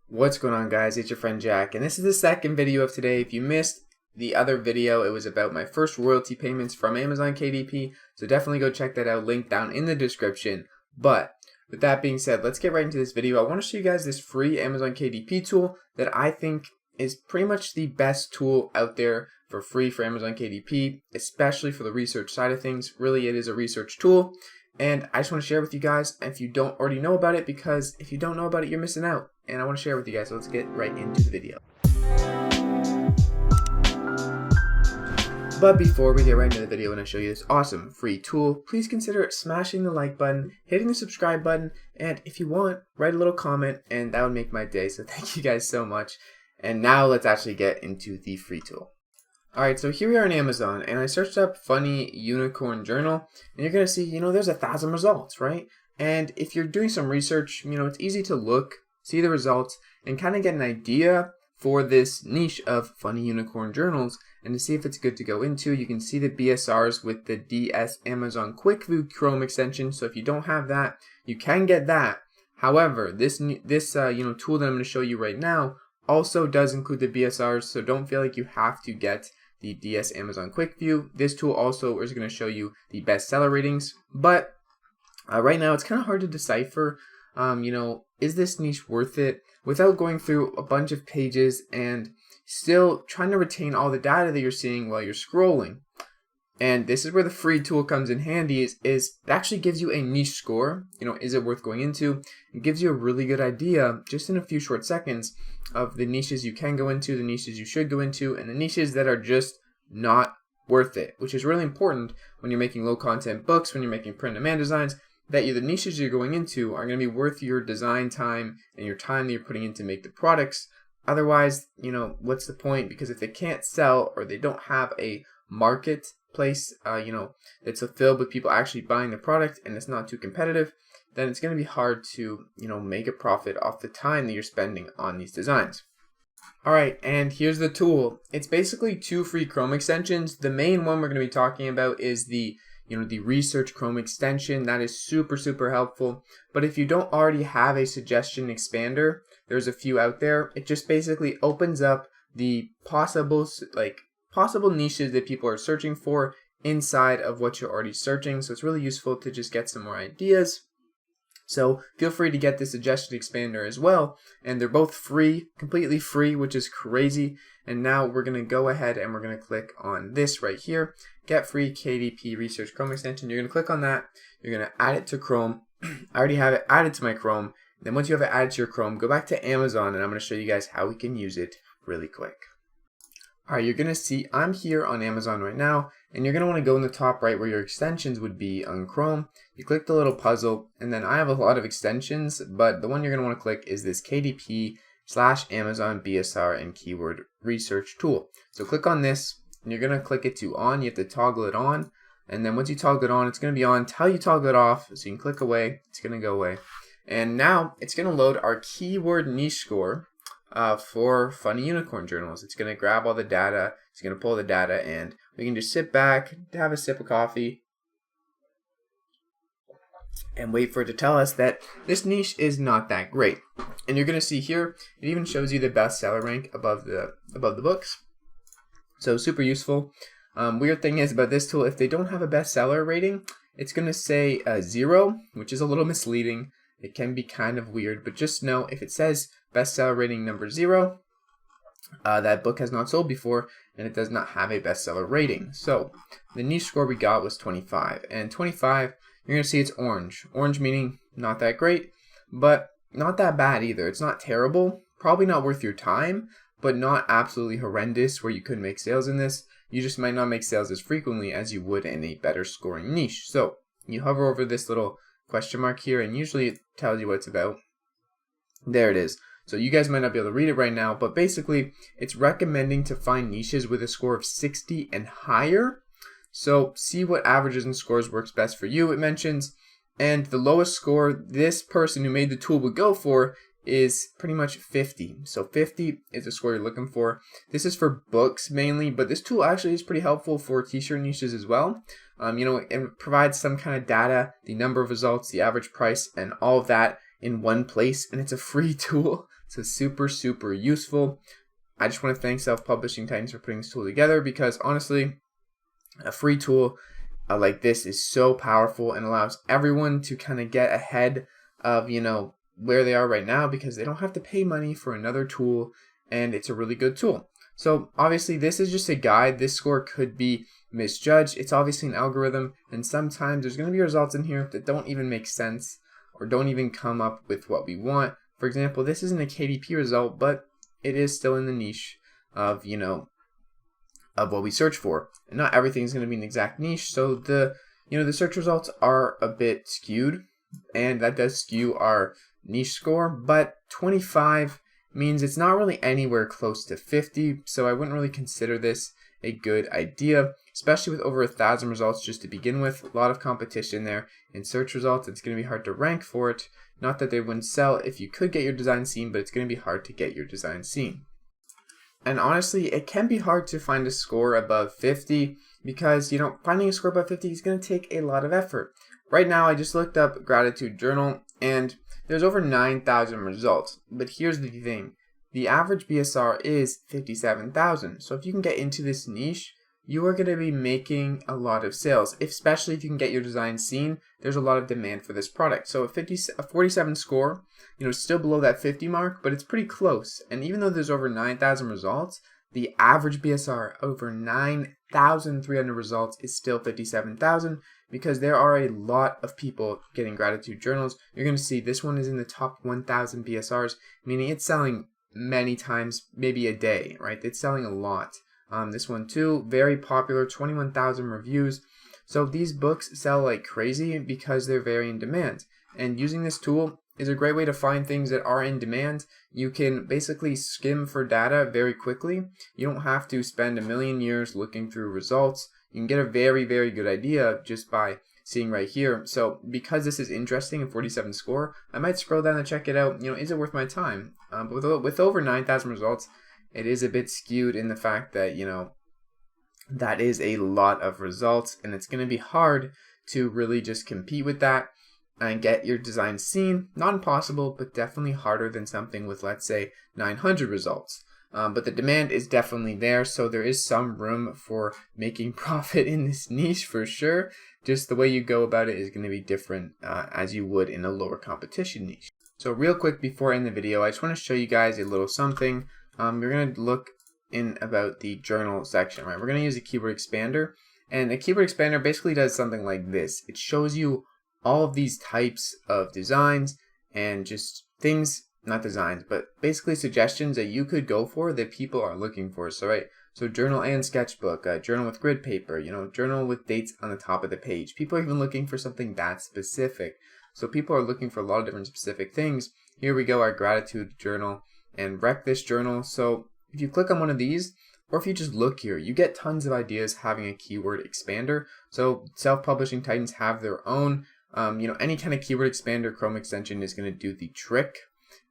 What's going on, guys? It's your friend Jack, and this is the second video of today. If you missed the other video, it was about my first royalty payments from Amazon KDP, so definitely go check that out, link down in the description. But with that being said, let's get right into this video. I want to show you guys this free Amazon KDP tool that I think is pretty much the best tool out there for free for Amazon KDP, especially for the research side of things. Really, it is a research tool, and I just want to share with you guys if you don't already know about it, because if you don't know about it, you're missing out. And I want to share with you guys, so let's get right into the video. But before we get right into the video and I show you this awesome free tool, please consider smashing the like button, hitting the subscribe button, and if you want, write a little comment, and that would make my day. So thank you guys so much. And now let's actually get into the free tool. Alright, so here we are on Amazon, and I searched up funny unicorn journal, and you're going to see, there's 1,000 results, right? And if you're doing some research, it's easy to look, see the results, and kind of get an idea for this niche of funny unicorn journals, and to see if it's good to go into. You can see the BSRs with the DS Amazon Quick View Chrome extension, so if you don't have that, you can get that. However, this tool that I'm going to show you right now also does include the BSRs, so don't feel like you have to get the DS Amazon Quick View. This tool also is going to show you the bestseller ratings, but right now it's kind of hard to decipher, is this niche worth it without going through a bunch of pages and still trying to retain all the data that you're seeing while you're scrolling. And this is where the free tool comes in handy, is it actually gives you a niche score. Is it worth going into? It gives you a really good idea just in a few short seconds of the niches you can go into, the niches you should go into, and the niches that are just not worth it, which is really important when you're making low content books, when you're making print-on-demand designs, that the niches you're going into are going to be worth your design time and your time that you're putting in to make the products. Otherwise, what's the point? Because if they can't sell, or they don't have a marketplace, that's filled with people actually buying the product, and it's not too competitive, then it's going to be hard to, make a profit off the time that you're spending on these designs. Alright, and here's the tool. It's basically 2 free Chrome extensions. The main one we're going to be talking about is the research Chrome extension. That is super helpful. But if you don't already have a suggestion expander, there's a few out there. It just basically opens up the possible niches that people are searching for inside of what you're already searching. So it's really useful to just get some more ideas. So feel free to get the suggestion expander as well. And they're both free, completely free, which is crazy. And now we're going to go ahead and we're going to click on this right here. Get free KDP Research Chrome extension. You're going to click on that. You're going to add it to Chrome. I already have it added to my Chrome. Then once you have it added to your Chrome, go back to Amazon, and I'm going to show you guys how we can use it really quick. Alright, you're going to see I'm here on Amazon right now, and you're going to want to go in the top right where your extensions would be on Chrome. You click the little puzzle, and then I have a lot of extensions, but the one you're going to want to click is this KDP/Amazon BSR and Keyword Research Tool. So click on this, and you're going to click it to on. You have to toggle it on, and then once you toggle it on, it's going to be on until you toggle it off. So you can click away, it's going to go away. And now it's going to load our keyword niche score for funny unicorn journals. It's going to grab all the data, it's going to pull the data, and we can just sit back, have a sip of coffee, and wait for it to tell us that this niche is not that great. And you're going to see here, it even shows you the bestseller rank above the books. So super useful. Weird thing is about this tool, if they don't have a bestseller rating, it's going to say 0, which is a little misleading. It can be kind of weird, but just know if it says bestseller rating number 0, that book has not sold before, and it does not have a bestseller rating. So the niche score we got was 25, and 25, you're going to see it's orange. Orange meaning not that great, but not that bad either. It's not terrible, probably not worth your time, but not absolutely horrendous where you couldn't make sales in this. You just might not make sales as frequently as you would in a better scoring niche. So you hover over this little question mark here, and usually it tells you what it's about. There it is. So you guys might not be able to read it right now, but basically it's recommending to find niches with a score of 60 and higher. So see what averages and scores works best for you, it mentions. And the lowest score this person who made the tool would go for is pretty much 50. So 50 is the score you're looking for. This is for books mainly, but this tool actually is pretty helpful for t-shirt niches as well. It provides some kind of data, the number of results, the average price, and all of that in one place, and it's a free tool. So super useful. I just want to thank Self-Publishing Titans for putting this tool together, because honestly, a free tool like this is so powerful and allows everyone to kind of get ahead of, where they are right now, because they don't have to pay money for another tool, and it's a really good tool. So obviously this is just a guide. This score could be misjudged. It's obviously an algorithm, and sometimes there's going to be results in here that don't even make sense or don't even come up with what we want. For example, this isn't a KDP result, but it is still in the niche of, of what we search for. And not everything is going to be an exact niche, so the search results are a bit skewed, and that does skew our niche score. But 25 means it's not really anywhere close to 50, so I wouldn't really consider this a good idea, especially with over 1,000 results just to begin with. A lot of competition there in search results. It's going to be hard to rank for it. Not that they wouldn't sell if you could get your design seen, but it's going to be hard to get your design seen. And honestly, it can be hard to find a score above 50, because finding a score above 50 is going to take a lot of effort. Right now, I just looked up Gratitude Journal, and there's over 9,000 results. But here's the thing. The average BSR is 57,000. So if you can get into this niche, you are going to be making a lot of sales, especially if you can get your design seen. There's a lot of demand for this product. So a 47 score, still below that 50 mark, but it's pretty close. And even though there's over 9,000 results, the average BSR over 9,300 results is still 57,000, because there are a lot of people getting gratitude journals. You're going to see this one is in the top 1,000 BSRs, meaning it's selling many times, maybe a day, right? It's selling a lot. This one too, very popular, 21,000 reviews. So these books sell like crazy because they're very in demand. And using this tool is a great way to find things that are in demand. You can basically skim for data very quickly. You don't have to spend a million years looking through results. You can get a very good idea just by seeing right here. So because this is interesting, a 47 score, I might scroll down and check it out. Is it worth my time? But with over 9,000 results, it is a bit skewed in the fact that, that is a lot of results, and it's going to be hard to really just compete with that and get your design seen. Not impossible, but definitely harder than something with, let's say, 900 results. But the demand is definitely there, so there is some room for making profit in this niche for sure. Just the way you go about it is going to be different as you would in a lower competition niche. So real quick before I end the video, I just want to show you guys a little something. You're going to look in about the journal section, right? We're going to use a keyword expander, and a keyword expander basically does something like this. It shows you all of these types of designs and just things, not designs, but basically suggestions that you could go for that people are looking for. So, right, so journal and sketchbook, journal with grid paper, journal with dates on the top of the page. People are even looking for something that specific. So people are looking for a lot of different specific things. Here we go, our gratitude journal and wreck this journal. So if you click on one of these, or if you just look here, you get tons of ideas having a keyword expander. So Self-Publishing Titans have their own. Any kind of keyword expander Chrome extension is going to do the trick.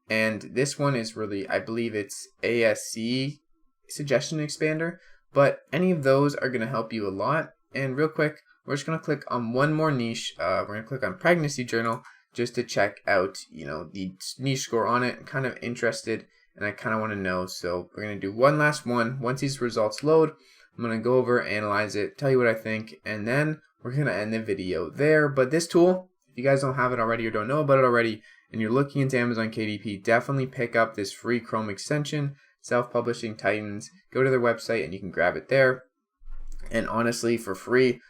And this one is really, I believe it's ASC suggestion expander, but any of those are going to help you a lot. And real quick, we're just going to click on one more niche. We're going to click on pregnancy journal just to check out, the niche score on it. I'm kind of interested and I kind of want to know. So we're going to do one last one. Once these results load, I'm going to go over, analyze it, tell you what I think, and then we're going to end the video there. But this tool, if you guys don't have it already or don't know about it already, and you're looking into Amazon KDP, definitely pick up this free Chrome extension, Self-Publishing Titans. Go to their website and you can grab it there. And honestly, for free,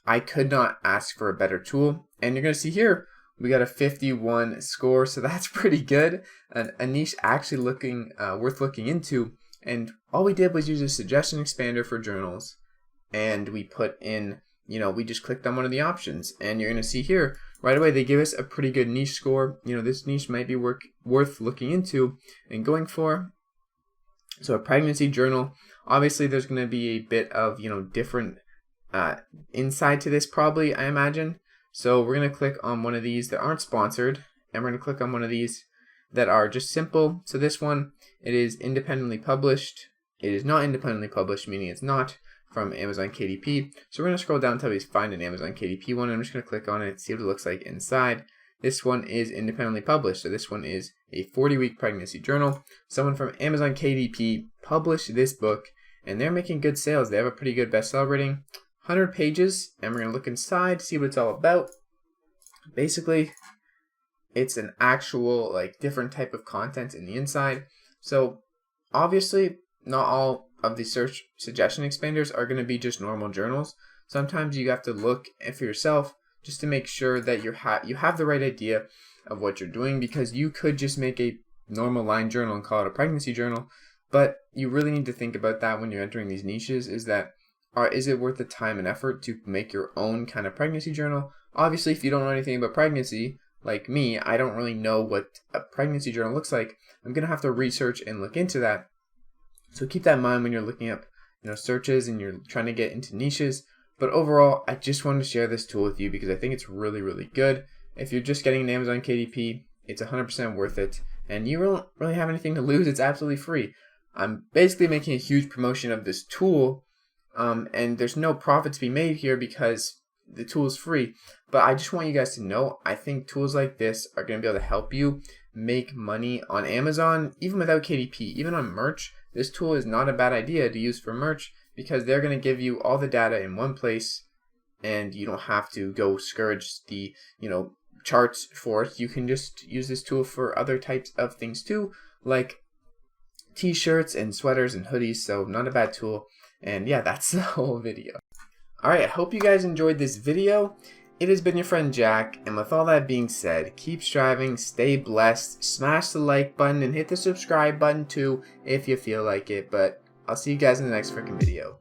I could not ask for a better tool. And you're going to see here, we got a 51 score, so that's pretty good. A niche actually worth looking into. And all we did was use a suggestion expander for journals. And we put in, we just clicked on one of the options. And you're going to see here, right away, they give us a pretty good niche score. This niche might be worth looking into and going for. So a pregnancy journal, obviously there's going to be a bit of, different insight to this probably, I imagine. So we're going to click on one of these that aren't sponsored, and we're going to click on one of these that are just simple. So this one, it is independently published. It is not independently published, meaning it's not from Amazon KDP. So we're going to scroll down until we find an Amazon KDP one. I'm just going to click on it, see what it looks like inside. This one is independently published. So this one is a 40-week pregnancy journal. Someone from Amazon KDP published this book, and they're making good sales. They have a pretty good bestseller rating, 100 pages, and we're going to look inside to see what it's all about. Basically, it's an actual different type of content in the inside. So obviously, not all of the search suggestion expanders are going to be just normal journals. Sometimes you have to look for yourself just to make sure that you have the right idea of what you're doing, because you could just make a normal line journal and call it a pregnancy journal, but you really need to think about that when you're entering these niches. Is it worth the time and effort to make your own kind of pregnancy journal? Obviously, if you don't know anything about pregnancy, like me, I don't really know what a pregnancy journal looks like. I'm going to have to research and look into that. So keep that in mind when you're looking up searches and you're trying to get into niches. But overall, I just wanted to share this tool with you because I think it's really, really good. If you're just getting an Amazon KDP, it's 100% worth it. And you don't really have anything to lose. It's absolutely free. I'm basically making a huge promotion of this tool. And there's no profit to be made here because the tool is free. But I just want you guys to know, I think tools like this are going to be able to help you make money on Amazon, even without KDP. Even on merch, this tool is not a bad idea to use for merch, because they're going to give you all the data in one place, and you don't have to go scourge the charts for it. You can just use this tool for other types of things too, like t-shirts and sweaters and hoodies. So not a bad tool. And yeah, that's the whole video. Alright, I hope you guys enjoyed this video. It has been your friend Jack, and with all that being said, keep striving, stay blessed, smash the like button, and hit the subscribe button too if you feel like it. But I'll see you guys in the next freaking video.